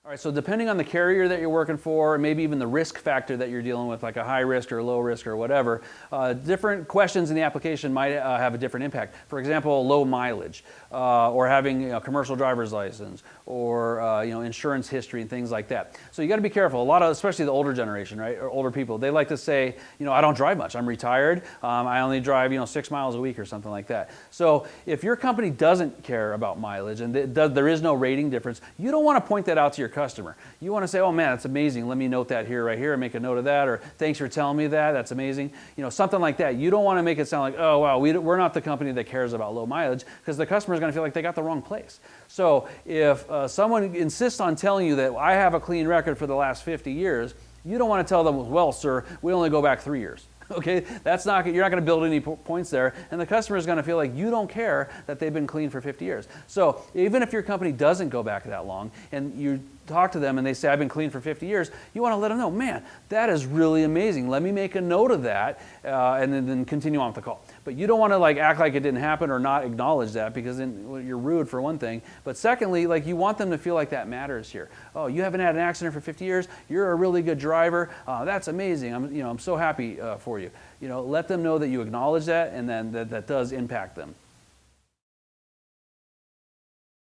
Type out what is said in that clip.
All right, so depending on the carrier that you're working for, maybe even the risk factor that you're dealing with, like a high risk or low risk or whatever, different questions in the application might have a different impact. For example, low mileage, or having commercial driver's license, or insurance history and things like that. So you got to be careful. A lot of, especially the older generation, right, or older people, they like to say, I don't drive much. I'm retired. I only drive 6 miles a week or something like that. So if your company doesn't care about mileage and there is no rating difference, you don't want to point that out to your customer. You want to say, oh man, that's amazing. Let me note that here, right here, and make a note of that, or thanks for telling me that. That's amazing. Something like that. You don't want to make it sound like, oh wow, we're not the company that cares about low mileage, because the customer is going to feel like they got the wrong place. So if someone insists on telling you that I have a clean record for the last 50 years, you don't want to tell them, well, sir, we only go back 3 years. Okay, you're not going to build any points there, and the customer is going to feel like you don't care that they've been clean for 50 years. So even if your company doesn't go back that long, and you talk to them and they say, I've been clean for 50 years, you want to let them know, man, that is really amazing. Let me make a note of that, and then continue on with the call. But you don't want to act like it didn't happen or not acknowledge that, because then you're rude, for one thing. But secondly, you want them to feel like that matters here. Oh, you haven't had an accident for 50 years. You're a really good driver. That's amazing. I'm so happy for you. Let them know that you acknowledge that, and then that does impact them.